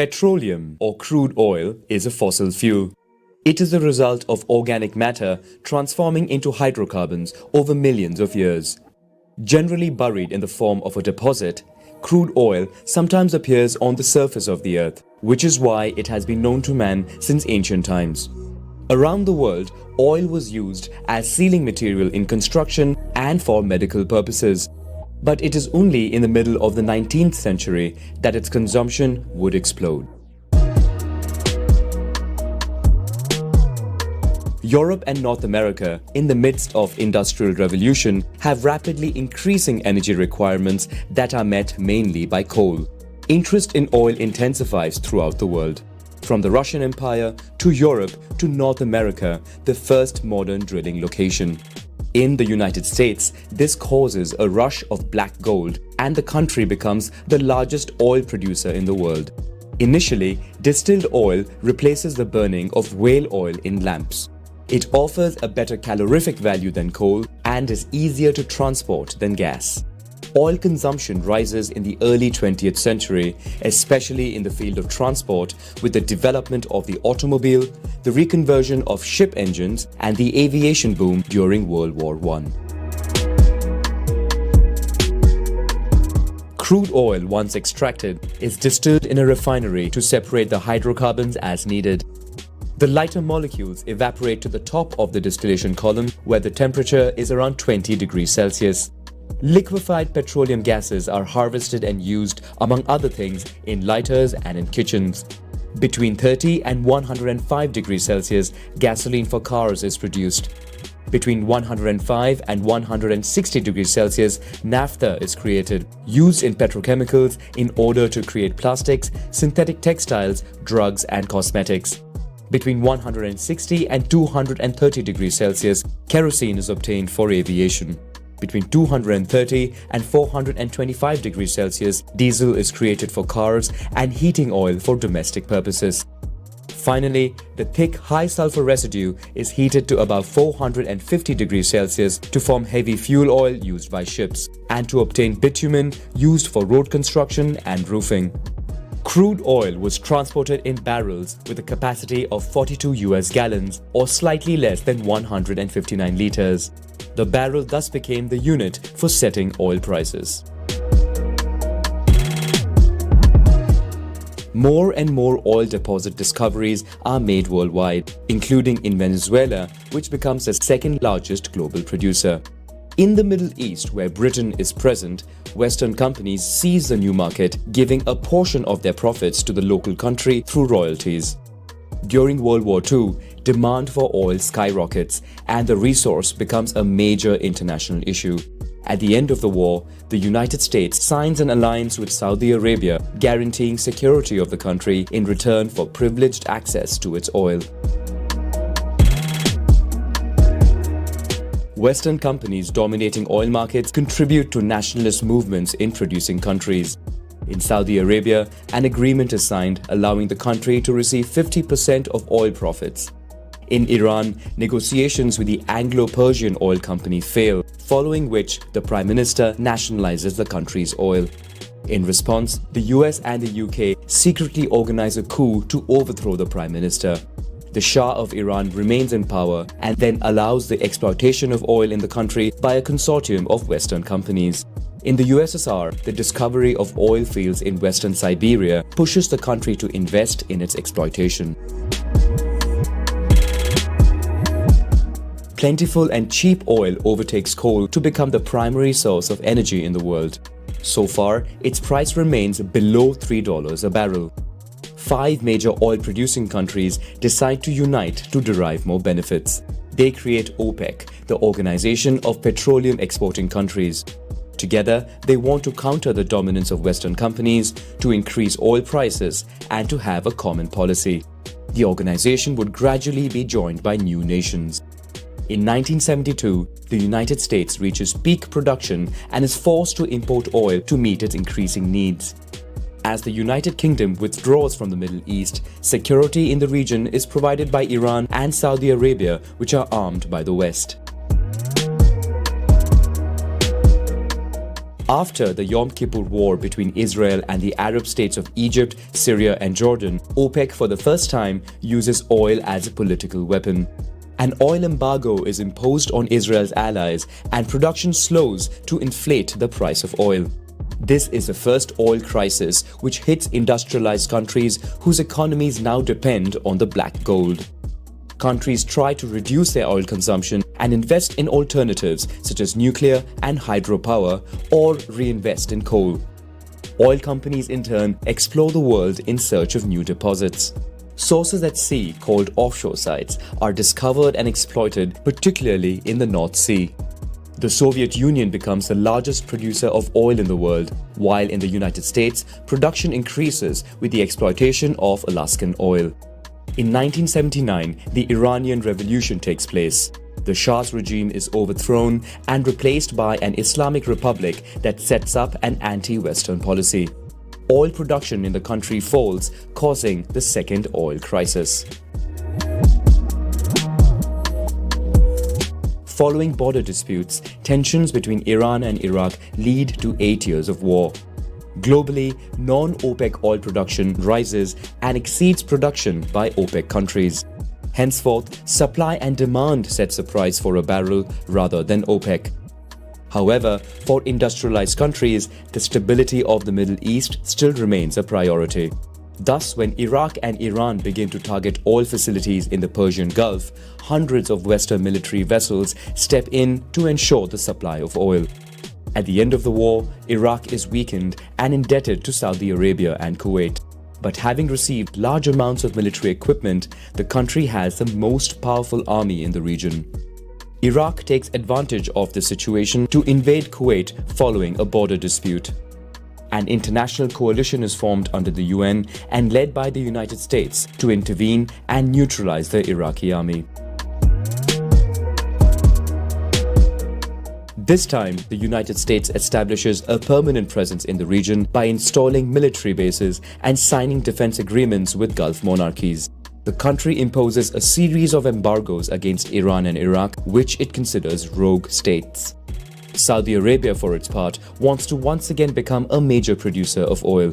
Petroleum, or crude oil, is a fossil fuel. It is the result of organic matter transforming into hydrocarbons over millions of years. Generally buried in the form of a deposit, crude oil sometimes appears on the surface of the earth, which is why it has been known to man since ancient times. Around the world, oil was used as sealing material in construction and for medical purposes. But it is only in the middle of the 19th century that its consumption would explode. Europe and North America, in the midst of industrial revolution, have rapidly increasing energy requirements that are met mainly by coal. Interest in oil intensifies throughout the world. From the Russian Empire to Europe to North America, the first modern drilling location. In the United States, this causes a rush of black gold and the country becomes the largest oil producer in the world. Initially, distilled oil replaces the burning of whale oil in lamps. It offers a better calorific value than coal and is easier to transport than gas. Oil consumption rises in the early 20th century, especially in the field of transport, with the development of the automobile, the reconversion of ship engines, and the aviation boom during World War I. Crude oil, once extracted, is distilled in a refinery to separate the hydrocarbons as needed. The lighter molecules evaporate to the top of the distillation column, where the temperature is around 20 degrees Celsius. Liquefied petroleum gases are harvested and used, among other things, in lighters and in kitchens. Between 30 and 105 degrees Celsius, gasoline for cars is produced. Between 105 and 160 degrees Celsius, naphtha is created, used in petrochemicals in order to create plastics, synthetic textiles, drugs and cosmetics. Between 160 and 230 degrees Celsius, kerosene is obtained for aviation. Between 230 and 425 degrees Celsius, diesel is created for cars and heating oil for domestic purposes. Finally, the thick high-sulfur residue is heated to above 450 degrees Celsius to form heavy fuel oil used by ships and to obtain bitumen used for road construction and roofing. Crude oil was transported in barrels with a capacity of 42 US gallons or slightly less than 159 liters. The barrel thus became the unit for setting oil prices. More and more oil deposit discoveries are made worldwide, including in Venezuela, which becomes the second largest global producer. In the Middle East, where Britain is present, Western companies seize the new market, giving a portion of their profits to the local country through royalties. During World War II, demand for oil skyrockets and the resource becomes a major international issue. At the end of the war, the United States signs an alliance with Saudi Arabia, guaranteeing security of the country in return for privileged access to its oil. Western companies dominating oil markets contribute to nationalist movements in producing countries. In Saudi Arabia, an agreement is signed allowing the country to receive 50% of oil profits. In Iran, negotiations with the Anglo-Persian oil company fail, following which the Prime Minister nationalizes the country's oil. In response, the US and the UK secretly organize a coup to overthrow the Prime Minister. The Shah of Iran remains in power and then allows the exploitation of oil in the country by a consortium of Western companies. In the USSR, the discovery of oil fields in Western Siberia pushes the country to invest in its exploitation. Plentiful and cheap oil overtakes coal to become the primary source of energy in the world. So far, its price remains below $3 a barrel. 5 major oil-producing countries decide to unite to derive more benefits. They create OPEC, the Organization of Petroleum Exporting Countries. Together, they want to counter the dominance of Western companies, to increase oil prices, and to have a common policy. The organization would gradually be joined by new nations. In 1972, the United States reaches peak production and is forced to import oil to meet its increasing needs. As the United Kingdom withdraws from the Middle East, security in the region is provided by Iran and Saudi Arabia, which are armed by the West. After the Yom Kippur War between Israel and the Arab states of Egypt, Syria and Jordan, OPEC for the first time uses oil as a political weapon. An oil embargo is imposed on Israel's allies and production slows to inflate the price of oil. This is the first oil crisis which hits industrialized countries whose economies now depend on the black gold. Countries try to reduce their oil consumption and invest in alternatives such as nuclear and hydropower, or reinvest in coal. Oil companies in turn explore the world in search of new deposits. Sources at sea, called offshore sites, are discovered and exploited, particularly in the North Sea. The Soviet Union becomes the largest producer of oil in the world, while in the United States, production increases with the exploitation of Alaskan oil. In 1979, the Iranian Revolution takes place. The Shah's regime is overthrown and replaced by an Islamic republic that sets up an anti-Western policy. Oil production in the country falls, causing the second oil crisis. Following border disputes, tensions between Iran and Iraq lead to 8 years of war. Globally, non-OPEC oil production rises and exceeds production by OPEC countries. Henceforth, supply and demand sets the price for a barrel rather than OPEC. However, for industrialized countries, the stability of the Middle East still remains a priority. Thus, when Iraq and Iran begin to target oil facilities in the Persian Gulf, hundreds of Western military vessels step in to ensure the supply of oil. At the end of the war, Iraq is weakened and indebted to Saudi Arabia and Kuwait. But having received large amounts of military equipment, the country has the most powerful army in the region. Iraq takes advantage of the situation to invade Kuwait following a border dispute. An international coalition is formed under the UN and led by the United States to intervene and neutralize the Iraqi army. This time, the United States establishes a permanent presence in the region by installing military bases and signing defense agreements with Gulf monarchies. The country imposes a series of embargoes against Iran and Iraq, which it considers rogue states. Saudi Arabia, for its part, wants to once again become a major producer of oil.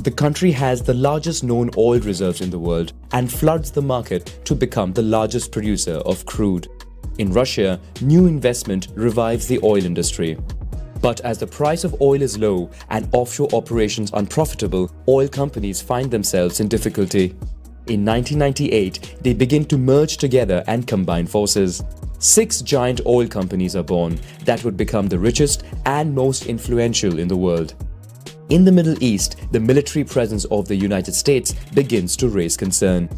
The country has the largest known oil reserves in the world and floods the market to become the largest producer of crude. In Russia, new investment revives the oil industry. But as the price of oil is low and offshore operations unprofitable, oil companies find themselves in difficulty. In 1998, they begin to merge together and combine forces. 6 giant oil companies are born that would become the richest and most influential in the world. In the Middle East, the military presence of the United States begins to raise concern.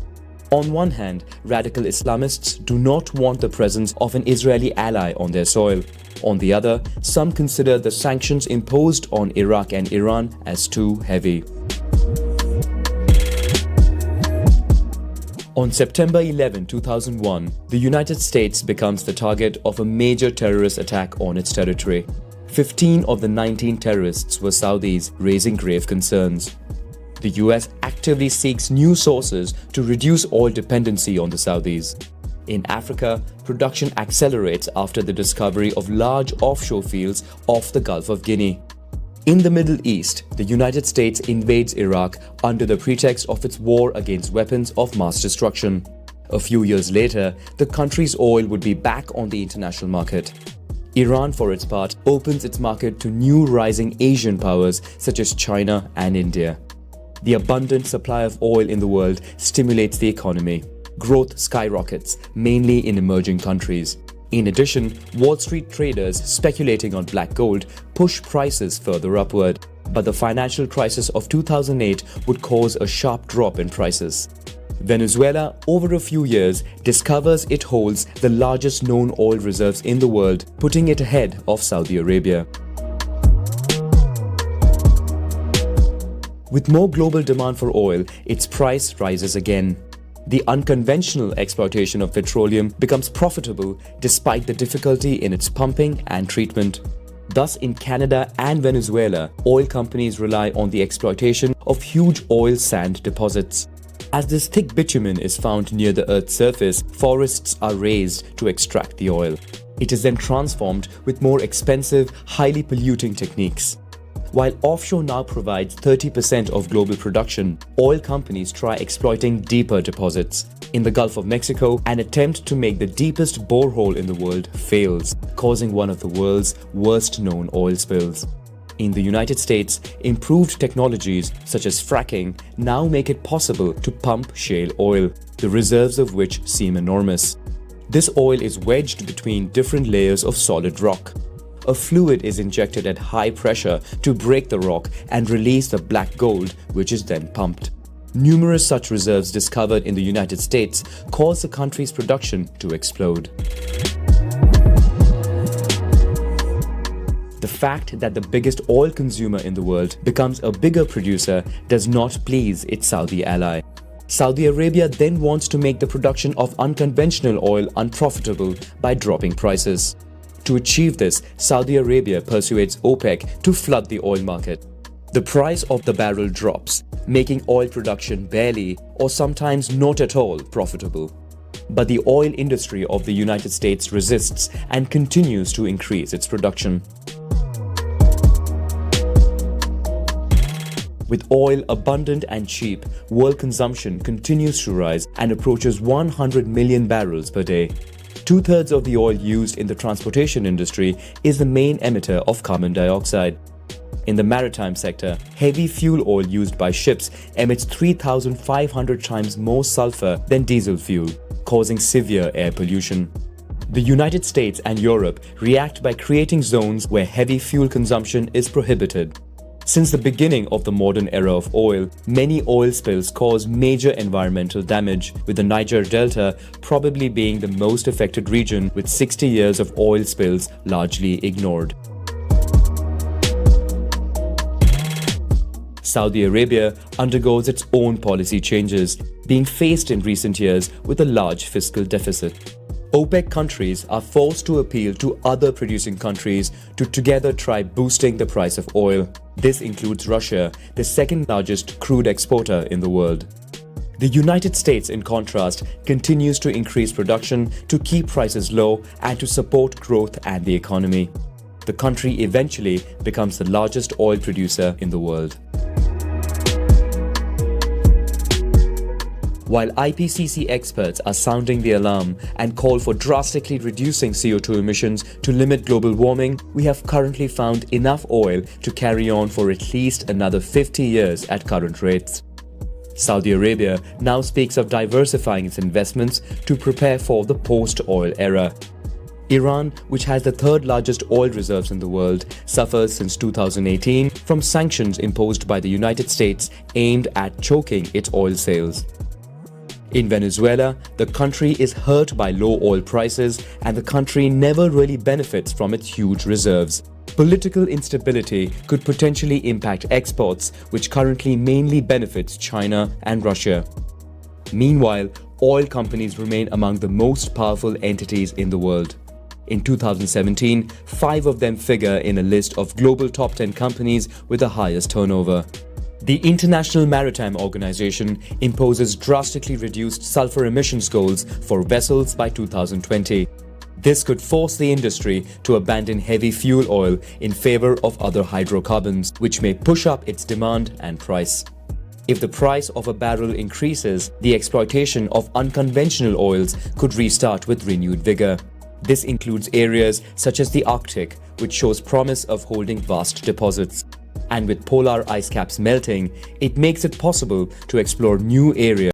On one hand, radical Islamists do not want the presence of an Israeli ally on their soil. On the other, some consider the sanctions imposed on Iraq and Iran as too heavy. On September 11, 2001, the United States becomes the target of a major terrorist attack on its territory. 15 of the 19 terrorists were Saudis, raising grave concerns. The US actively seeks new sources to reduce oil dependency on the Saudis. In Africa, production accelerates after the discovery of large offshore fields off the Gulf of Guinea. In the Middle East, the United States invades Iraq under the pretext of its war against weapons of mass destruction. A few years later, the country's oil would be back on the international market. Iran, for its part, opens its market to new rising Asian powers such as China and India. The abundant supply of oil in the world stimulates the economy. Growth skyrockets, mainly in emerging countries. In addition, Wall Street traders speculating on black gold push prices further upward. But the financial crisis of 2008 would cause a sharp drop in prices. Venezuela, over a few years, discovers it holds the largest known oil reserves in the world, putting it ahead of Saudi Arabia. With more global demand for oil, its price rises again. The unconventional exploitation of petroleum becomes profitable despite the difficulty in its pumping and treatment. Thus, in Canada and Venezuela, oil companies rely on the exploitation of huge oil sand deposits. As this thick bitumen is found near the Earth's surface, forests are razed to extract the oil. It is then transformed with more expensive, highly polluting techniques. While offshore now provides 30% of global production, oil companies try exploiting deeper deposits. In the Gulf of Mexico, an attempt to make the deepest borehole in the world fails, causing one of the world's worst-known oil spills. In the United States, improved technologies such as fracking now make it possible to pump shale oil, the reserves of which seem enormous. This oil is wedged between different layers of solid rock. A fluid is injected at high pressure to break the rock and release the black gold, which is then pumped. Numerous such reserves discovered in the United States cause the country's production to explode. The fact that the biggest oil consumer in the world becomes a bigger producer does not please its Saudi ally. Saudi Arabia then wants to make the production of unconventional oil unprofitable by dropping prices. To achieve this, Saudi Arabia persuades OPEC to flood the oil market. The price of the barrel drops, making oil production barely or sometimes not at all profitable. But the oil industry of the United States resists and continues to increase its production. With oil abundant and cheap, world consumption continues to rise and approaches 100 million barrels per day. Two-thirds of the oil used in the transportation industry is the main emitter of carbon dioxide. In the maritime sector, heavy fuel oil used by ships emits 3,500 times more sulfur than diesel fuel, causing severe air pollution. The United States and Europe react by creating zones where heavy fuel consumption is prohibited. Since the beginning of the modern era of oil, many oil spills cause major environmental damage, with the Niger Delta probably being the most affected region, with 60 years of oil spills largely ignored. Saudi Arabia undergoes its own policy changes, being faced in recent years with a large fiscal deficit. OPEC countries are forced to appeal to other producing countries to together try boosting the price of oil. This includes Russia, the second largest crude exporter in the world. The United States, in contrast, continues to increase production to keep prices low and to support growth and the economy. The country eventually becomes the largest oil producer in the world. While IPCC experts are sounding the alarm and call for drastically reducing CO2 emissions to limit global warming, we have currently found enough oil to carry on for at least another 50 years at current rates. Saudi Arabia now speaks of diversifying its investments to prepare for the post-oil era. Iran, which has the third largest oil reserves in the world, suffers since 2018 from sanctions imposed by the United States aimed at choking its oil sales. In Venezuela, the country is hurt by low oil prices and the country never really benefits from its huge reserves. Political instability could potentially impact exports, which currently mainly benefits China and Russia. Meanwhile, oil companies remain among the most powerful entities in the world. In 2017, 5 of them figure in a list of global top 10 companies with the highest turnover. The International Maritime Organization imposes drastically reduced sulfur emissions goals for vessels by 2020. This could force the industry to abandon heavy fuel oil in favor of other hydrocarbons, which may push up its demand and price. If the price of a barrel increases, the exploitation of unconventional oils could restart with renewed vigor. This includes areas such as the Arctic, which shows promise of holding vast deposits. And with polar ice caps melting, it makes it possible to explore new areas